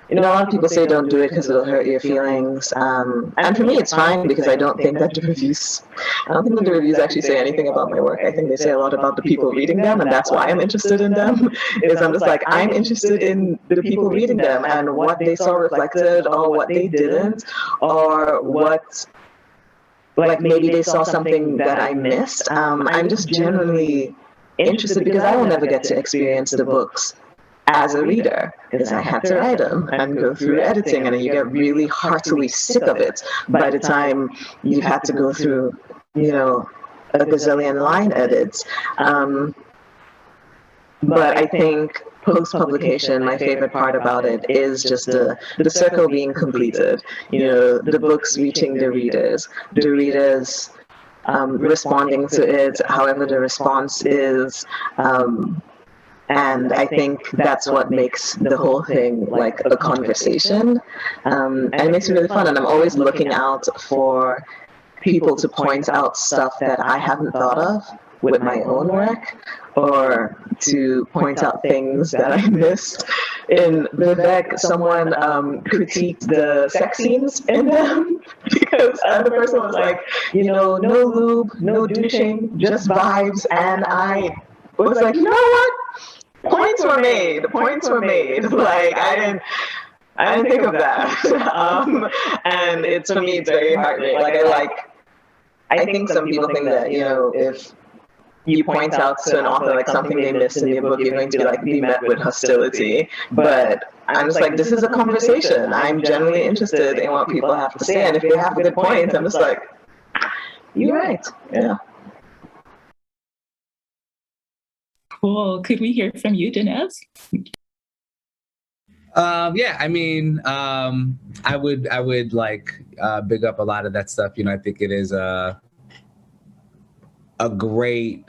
a lot of people say don't do it because it'll hurt your feelings. And for me, it's fine because I don't think that the reviews actually say anything about my work. I think they say a lot about the people reading them, and that's why I'm interested in them. Is I'm just like, I'm interested in the people reading them and what they saw reflected or what they didn't, or what, like maybe they saw something that I missed. I'm just generally interested because I will never get to experience the books as a reader, because I had to write them and go through editing, and then you get really heartily sick of it by the time you've had to go through, a gazillion line edits. But I think post-publication, my favorite part about it is just the circle being completed, the books reaching the readers responding to it, however the response is, and I think that's what makes the whole thing like a conversation. And it makes it really fun. And I'm always looking out for people to point out stuff that I haven't thought of with my own work, or to point out things that I missed. In Vivek, someone critiqued the sex scenes in them because the person was like, no lube, no douching, just vibes. And I was like, you know what? Points were made. Like I didn't think of that. And it's, for me, it's very heartbreaking. I think some people think that, if you point out to an author like something they missed in your book, you're going to be met with hostility. But I'm just like, this is a conversation. I'm generally interested in what people have to say, and if they have a good point, I'm just like, you're right. Yeah. Cool. Could we hear from you, Danez? Yeah, I mean, I would like big up a lot of that stuff. I think it is a great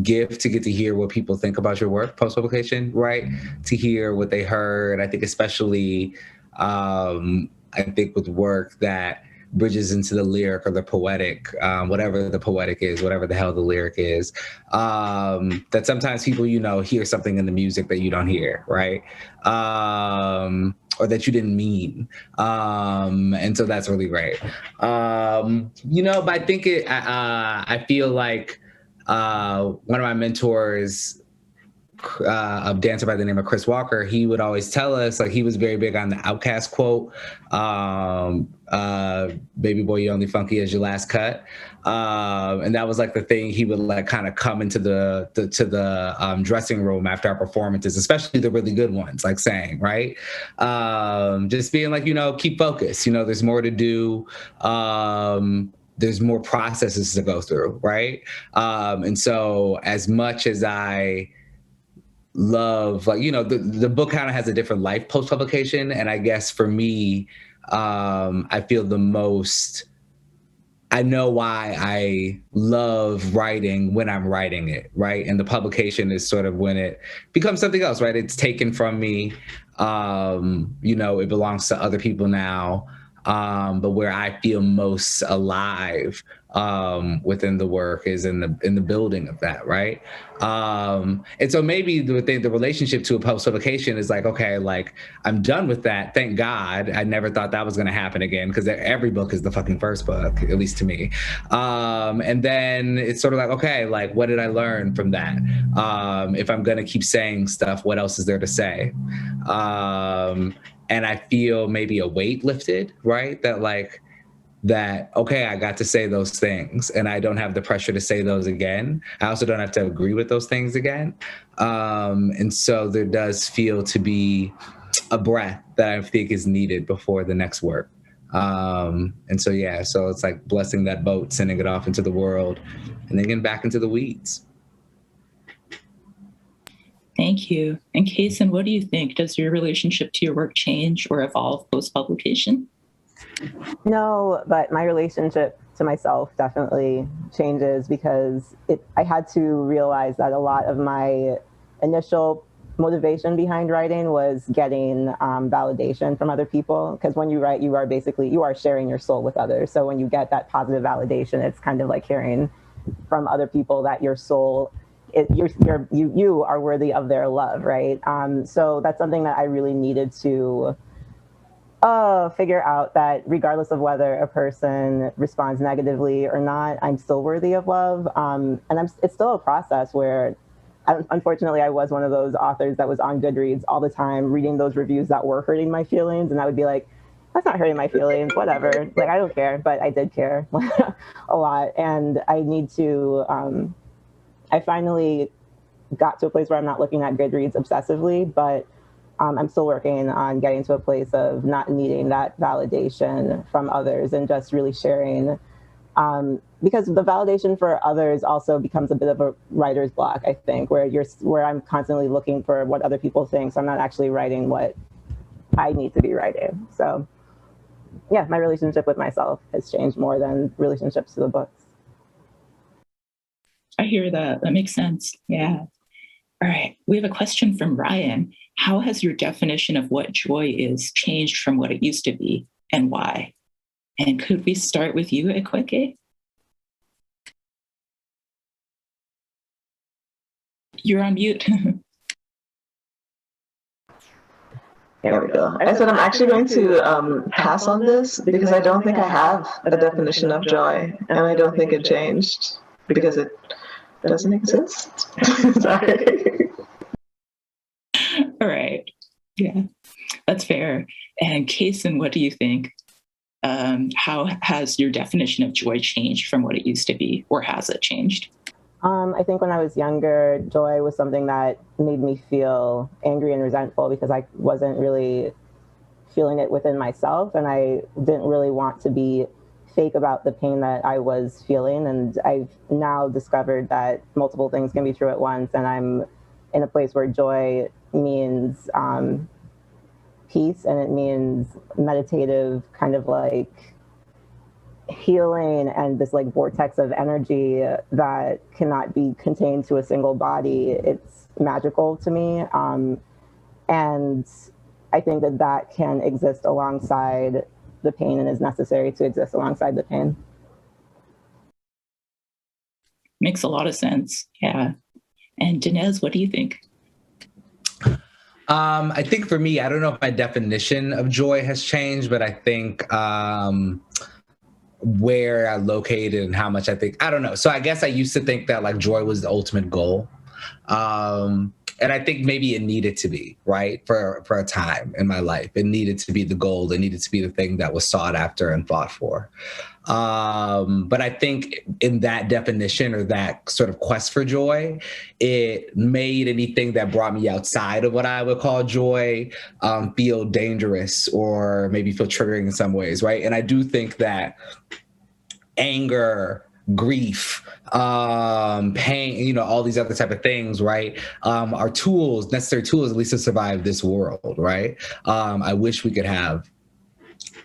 gift to get to hear what people think about your work post-publication, right? To hear what they heard. I think especially, with work that bridges into the lyric or the poetic, whatever the poetic is, whatever the hell the lyric is, that sometimes people, hear something in the music that you don't hear, right? Or that you didn't mean. And so that's really great. But I think I feel like one of my mentors, a dancer by the name of Chris Walker, he would always tell us, like, he was very big on the Outkast quote, baby boy, you're only funky as your last cut. And that was like the thing he would like kind of come into the dressing room after our performances, especially the really good ones, like saying, right? Just being like, keep focused, there's more to do. There's more processes to go through, right? And so as much as I love, like, the book kind of has a different life post-publication. And I guess for me, I feel the most, I know why I love writing when I'm writing it, right? And the publication is sort of when it becomes something else, right? It's taken from me. It belongs to other people now. But where I feel most alive within the work is in the building of that, right? And so maybe the relationship to a post-publication is like, okay, like, I'm done with that. Thank God. I never thought that was going to happen again, because every book is the fucking first book, at least to me. And then it's sort of like, okay, like, what did I learn from that? If I'm going to keep saying stuff, what else is there to say? And I feel maybe a weight lifted, right? That, like, that, okay, I got to say those things and I don't have the pressure to say those again. I also don't have to agree with those things again. And so there does feel to be a breath that I think is needed before the next work. And so, yeah, so it's like blessing that boat, sending it off into the world, and then getting back into the weeds. Thank you. And Cason, what do you think? Does your relationship to your work change or evolve post-publication? No, but my relationship to myself definitely changes because I had to realize that a lot of my initial motivation behind writing was getting validation from other people. Because when you write, you are sharing your soul with others. So when you get that positive validation, it's kind of like hearing from other people that your soul, you are worthy of their love, right? So that's something that I really needed to figure out, that regardless of whether a person responds negatively or not, I'm still worthy of love. And it's still a process where, unfortunately, I was one of those authors that was on Goodreads all the time, reading those reviews that were hurting my feelings. And I would be like, that's not hurting my feelings, whatever. Like, I don't care, but I did care a lot. And I need to, I finally got to a place where I'm not looking at Goodreads obsessively, but I'm still working on getting to a place of not needing that validation from others and just really sharing, because the validation for others also becomes a bit of a writer's block, I think, where I'm constantly looking for what other people think, so I'm not actually writing what I need to be writing. So yeah, my relationship with myself has changed more than relationships to the books. I hear that. That makes sense. Yeah. All right. We have a question from Ryan. How has your definition of what joy is changed from what it used to be, and why? And could we start with you, Akwaeke? You're on mute. There we go. I said I'm actually going to pass on this because I don't think I have a definition of joy, and I don't think it changed because it doesn't exist. Sorry. All right. Yeah, that's fair. And Cason, what do you think? How has your definition of joy changed from what it used to be, or has it changed? I think when I was younger, joy was something that made me feel angry and resentful because I wasn't really feeling it within myself, and I didn't really want to be fake about the pain that I was feeling. And I've now discovered that multiple things can be true at once, and I'm in a place where joy means peace, and it means meditative kind of like healing and this like vortex of energy that cannot be contained to a single body. It's magical to me. And I think that that can exist alongside the pain and is necessary to exist alongside the pain. Makes a lot of sense. Yeah. And Danez, what do you think? I think for me, I don't know if my definition of joy has changed, but I think where I located and how much I think, I don't know. So I guess I used to think that like joy was the ultimate goal. And I think maybe it needed to be, right? For a time in my life, it needed to be the goal. It needed to be the thing that was sought after and fought for. But I think in that definition or that sort of quest for joy, it made anything that brought me outside of what I would call joy feel dangerous or maybe feel triggering in some ways, right? And I do think that anger, grief, pain, all these other type of things, right, are tools, necessary tools, at least to survive this world, right? I wish we could have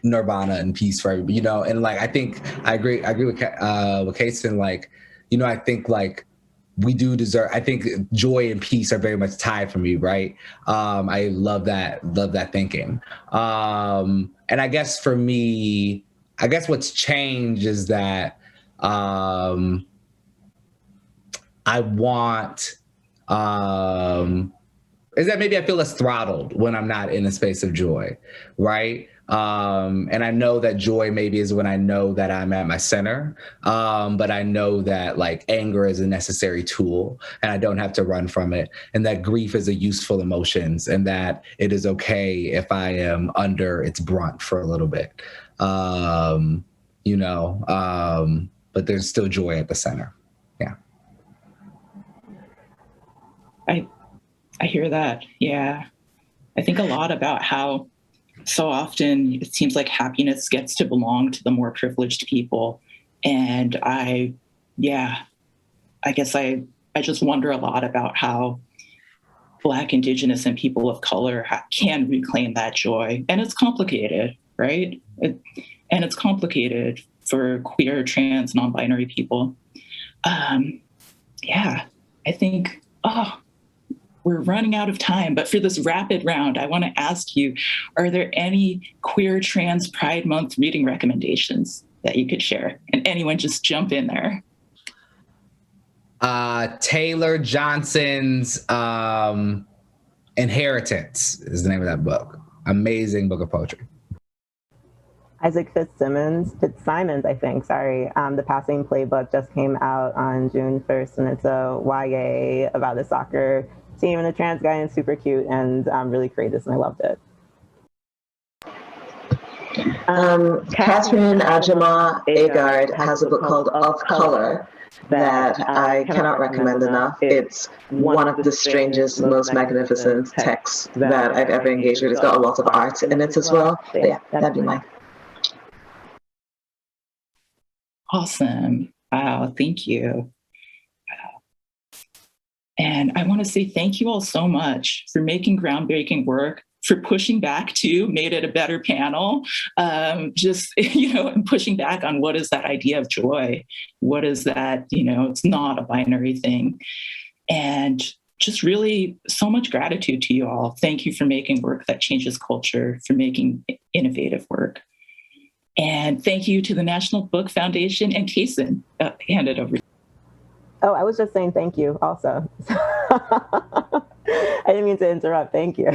nirvana and peace for everybody, and like, I think I agree with Kacen, like, I think like we do deserve, I think joy and peace are very much tied for me, right? I love that thinking. And I guess for me, what's changed is that I want, is that maybe I feel less throttled when I'm not in a space of joy, right? And I know that joy maybe is when I know that I'm at my center, but I know that like anger is a necessary tool and I don't have to run from it, and that grief is a useful emotions, and that it is okay if I am under its brunt for a little bit. but there's still joy at the center. Yeah. I hear that. Yeah. I think a lot about how so often it seems like happiness gets to belong to the more privileged people. And I guess I just wonder a lot about how Black, Indigenous, and people of color can reclaim that joy. And it's complicated, right? And it's complicated for queer, trans, non-binary people. I think, we're running out of time, but for this rapid round, I want to ask you, are there any queer, trans Pride Month reading recommendations that you could share? And anyone just jump in there. Taylor Johnson's Inheritance is the name of that book. Amazing book of poetry. Isaac Fitzsimons, I think, sorry. The Passing Playbook just came out on June 1st, and it's a YA about a soccer team and a trans guy, and super cute and really courageous, and I loved it. Catherine Ajima Agard has a book called Of Color that I cannot recommend enough. It's one of the strangest, most magnificent texts that I've ever engaged with. It's got a lot of art in it as well. But yeah, that'd be mine. Awesome. Wow, thank you. And I want to say thank you all so much for making groundbreaking work, for pushing back too, made it a better panel, and pushing back on what is that idea of joy? What is that, it's not a binary thing. And just really so much gratitude to you all. Thank you for making work that changes culture, for making innovative work. And thank you to the National Book Foundation and Cason. Hand it over. Oh, I was just saying thank you also. I didn't mean to interrupt. Thank you.